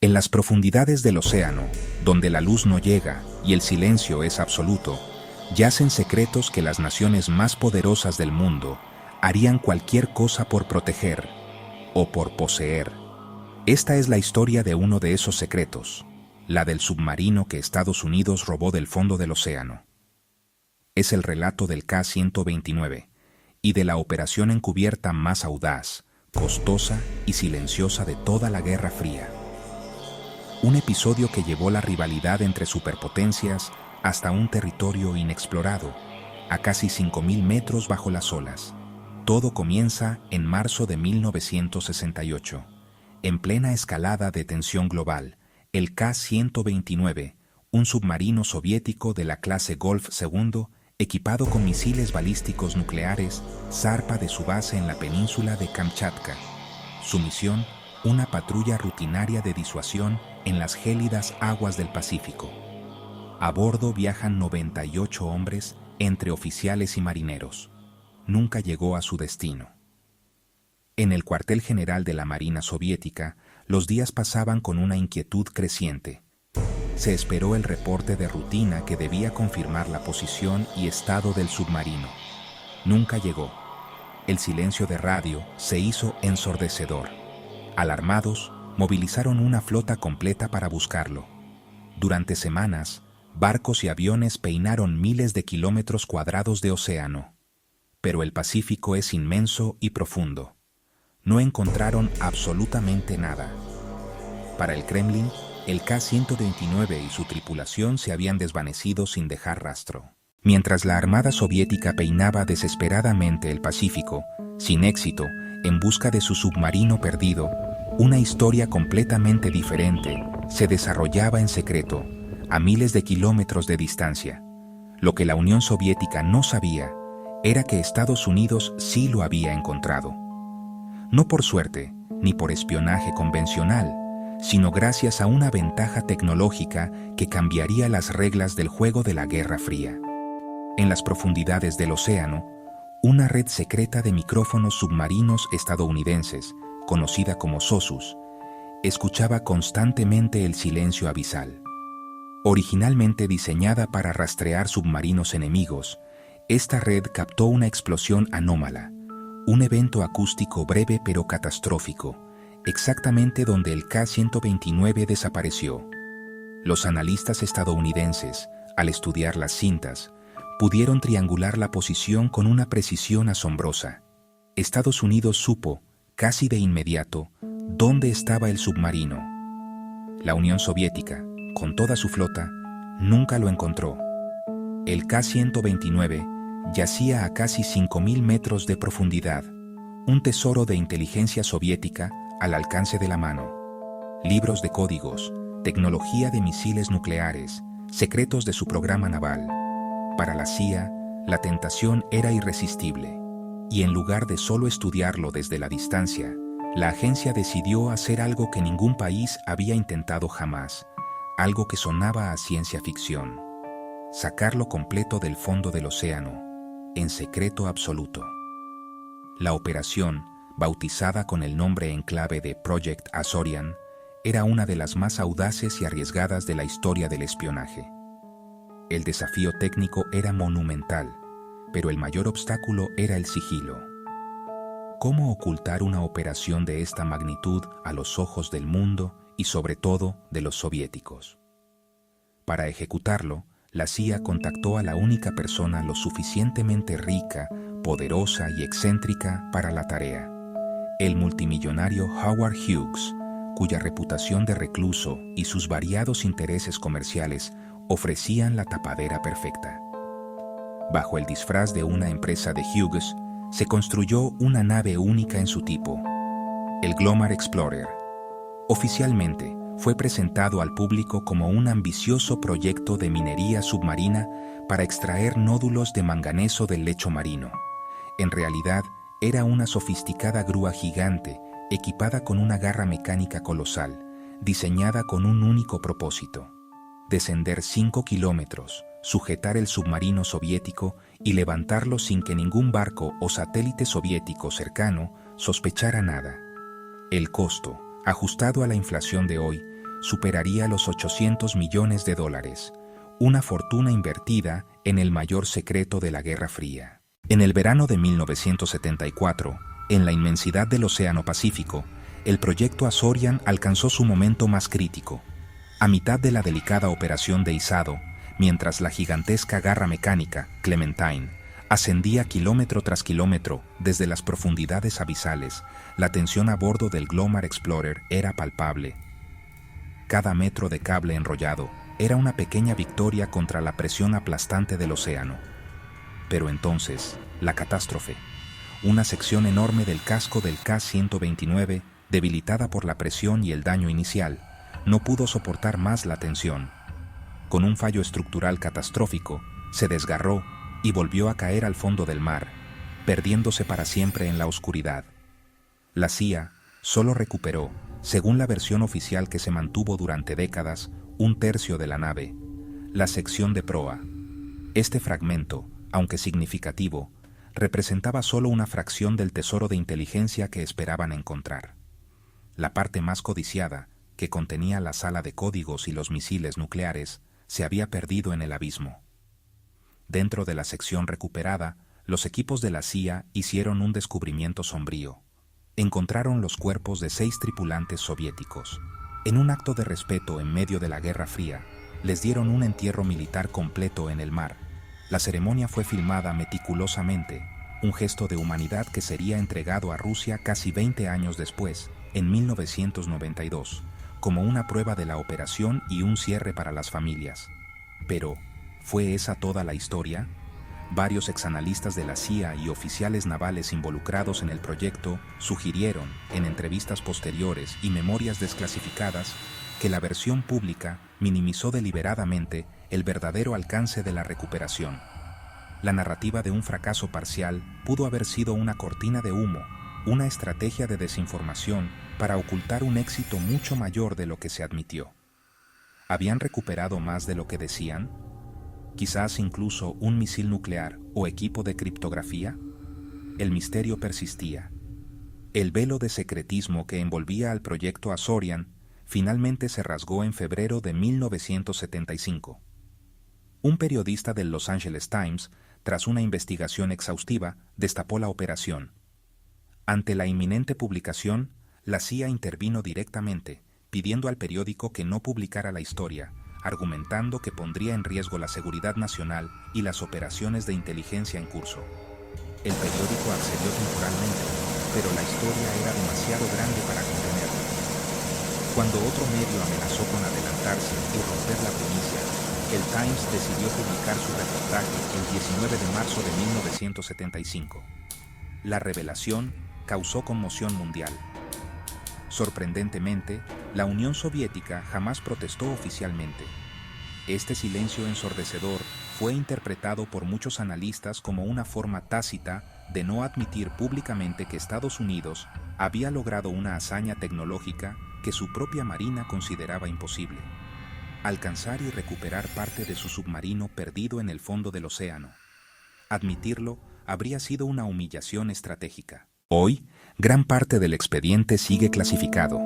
En las profundidades del océano, donde la luz no llega y el silencio es absoluto, yacen secretos que las naciones más poderosas del mundo harían cualquier cosa por proteger o por poseer. Esta es la historia de uno de esos secretos, la del submarino que Estados Unidos robó del fondo del océano. Es el relato del K-129 y de la operación encubierta más audaz, costosa y silenciosa de toda la Guerra Fría. Un episodio que llevó la rivalidad entre superpotencias hasta un territorio inexplorado, a casi 5.000 metros bajo las olas. Todo comienza en marzo de 1968. En plena escalada de tensión global, el K-129, un submarino soviético de la clase Golf II, equipado con misiles balísticos nucleares, zarpa de su base en la península de Kamchatka. Su misión, una patrulla rutinaria de disuasión en las gélidas aguas del Pacífico. A bordo viajan 98 hombres, entre oficiales y marineros. Nunca llegó a su destino. En el cuartel general de la Marina Soviética, los días pasaban con una inquietud creciente. Se esperó el reporte de rutina que debía confirmar la posición y estado del submarino. Nunca llegó. El silencio de radio se hizo ensordecedor. Alarmados, movilizaron una flota completa para buscarlo. Durante semanas, barcos y aviones peinaron miles de kilómetros cuadrados de océano. Pero el Pacífico es inmenso y profundo. No encontraron absolutamente nada. Para el Kremlin, el K-129 y su tripulación se habían desvanecido sin dejar rastro. Mientras la Armada Soviética peinaba desesperadamente el Pacífico, sin éxito, en busca de su submarino perdido, una historia completamente diferente se desarrollaba en secreto, a miles de kilómetros de distancia. Lo que la Unión Soviética no sabía era que Estados Unidos sí lo había encontrado. No por suerte, ni por espionaje convencional, sino gracias a una ventaja tecnológica que cambiaría las reglas del juego de la Guerra Fría. En las profundidades del océano, una red secreta de micrófonos submarinos estadounidenses, conocida como SOSUS, escuchaba constantemente el silencio abisal. Originalmente diseñada para rastrear submarinos enemigos, esta red captó una explosión anómala, un evento acústico breve pero catastrófico, exactamente donde el K-129 desapareció. Los analistas estadounidenses, al estudiar las cintas, pudieron triangular la posición con una precisión asombrosa. Estados Unidos supo, casi de inmediato, dónde estaba el submarino. La Unión Soviética, con toda su flota, nunca lo encontró. El K-129 yacía a casi 5.000 metros de profundidad, un tesoro de inteligencia soviética al alcance de la mano. Libros de códigos, tecnología de misiles nucleares, secretos de su programa naval. Para la CIA, la tentación era irresistible, y en lugar de solo estudiarlo desde la distancia, la agencia decidió hacer algo que ningún país había intentado jamás, algo que sonaba a ciencia ficción: sacarlo completo del fondo del océano, en secreto absoluto. La operación, bautizada con el nombre en clave de Project Azorian, era una de las más audaces y arriesgadas de la historia del espionaje. El desafío técnico era monumental, pero el mayor obstáculo era el sigilo. ¿Cómo ocultar una operación de esta magnitud a los ojos del mundo y sobre todo de los soviéticos? Para ejecutarlo, la CIA contactó a la única persona lo suficientemente rica, poderosa y excéntrica para la tarea: el multimillonario Howard Hughes, cuya reputación de recluso y sus variados intereses comerciales ofrecían la tapadera perfecta. Bajo el disfraz de una empresa de Hughes, se construyó una nave única en su tipo, el Glomar Explorer. Oficialmente, fue presentado al público como un ambicioso proyecto de minería submarina para extraer nódulos de manganeso del lecho marino. En realidad, era una sofisticada grúa gigante, equipada con una garra mecánica colosal, diseñada con un único propósito: descender 5 kilómetros, sujetar el submarino soviético y levantarlo sin que ningún barco o satélite soviético cercano sospechara nada. El costo, ajustado a la inflación de hoy, superaría los 800 millones de dólares, una fortuna invertida en el mayor secreto de la Guerra Fría. En el verano de 1974, en la inmensidad del Océano Pacífico, el proyecto Azorian alcanzó su momento más crítico. A mitad de la delicada operación de izado, mientras la gigantesca garra mecánica, Clementine, ascendía kilómetro tras kilómetro desde las profundidades abisales, la tensión a bordo del Glomar Explorer era palpable. Cada metro de cable enrollado era una pequeña victoria contra la presión aplastante del océano. Pero entonces, la catástrofe. Una sección enorme del casco del K-129, debilitada por la presión y el daño inicial, no pudo soportar más la tensión. Con un fallo estructural catastrófico, se desgarró y volvió a caer al fondo del mar, perdiéndose para siempre en la oscuridad. La CIA solo recuperó, según la versión oficial que se mantuvo durante décadas, 1/3 de la nave, la sección de proa. Este fragmento, aunque significativo, representaba solo una fracción del tesoro de inteligencia que esperaban encontrar. La parte más codiciada, que contenía la sala de códigos y los misiles nucleares, se había perdido en el abismo. Dentro de la sección recuperada, los equipos de la CIA hicieron un descubrimiento sombrío. Encontraron los cuerpos de 6 tripulantes soviéticos. En un acto de respeto en medio de la Guerra Fría, les dieron un entierro militar completo en el mar. La ceremonia fue filmada meticulosamente, un gesto de humanidad que sería entregado a Rusia casi 20 años después, en 1992, como una prueba de la operación y un cierre para las familias. Pero, ¿fue esa toda la historia? Varios exanalistas de la CIA y oficiales navales involucrados en el proyecto sugirieron, en entrevistas posteriores y memorias desclasificadas, que la versión pública minimizó deliberadamente el verdadero alcance de la recuperación. La narrativa de un fracaso parcial pudo haber sido una cortina de humo, una estrategia de desinformación para ocultar un éxito mucho mayor de lo que se admitió. ¿Habían recuperado más de lo que decían? ¿Quizás incluso un misil nuclear o equipo de criptografía? El misterio persistía. El velo de secretismo que envolvía al proyecto Azorian finalmente se rasgó en febrero de 1975. Un periodista del Los Angeles Times, tras una investigación exhaustiva, destapó la operación. Ante la inminente publicación, la CIA intervino directamente, pidiendo al periódico que no publicara la historia, argumentando que pondría en riesgo la seguridad nacional y las operaciones de inteligencia en curso. El periódico accedió temporalmente, pero la historia era demasiado grande para contenerla. Cuando otro medio amenazó con adelantarse y romper la primicia, el Times decidió publicar su reportaje el 19 de marzo de 1975. La revelación causó conmoción mundial. Sorprendentemente, la Unión Soviética jamás protestó oficialmente. Este silencio ensordecedor fue interpretado por muchos analistas como una forma tácita de no admitir públicamente que Estados Unidos había logrado una hazaña tecnológica que su propia marina consideraba imposible: alcanzar y recuperar parte de su submarino perdido en el fondo del océano. Admitirlo habría sido una humillación estratégica. Hoy, gran parte del expediente sigue clasificado.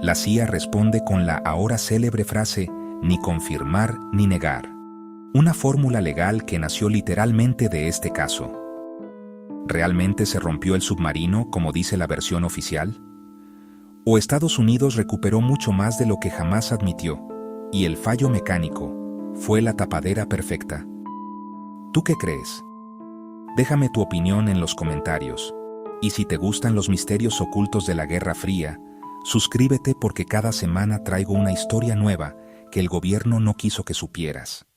La CIA responde con la ahora célebre frase «ni confirmar ni negar», una fórmula legal que nació literalmente de este caso. ¿Realmente se rompió el submarino, como dice la versión oficial? ¿O Estados Unidos recuperó mucho más de lo que jamás admitió, y el fallo mecánico fue la tapadera perfecta? ¿Tú qué crees? Déjame tu opinión en los comentarios. Y si te gustan los misterios ocultos de la Guerra Fría, suscríbete porque cada semana traigo una historia nueva que el gobierno no quiso que supieras.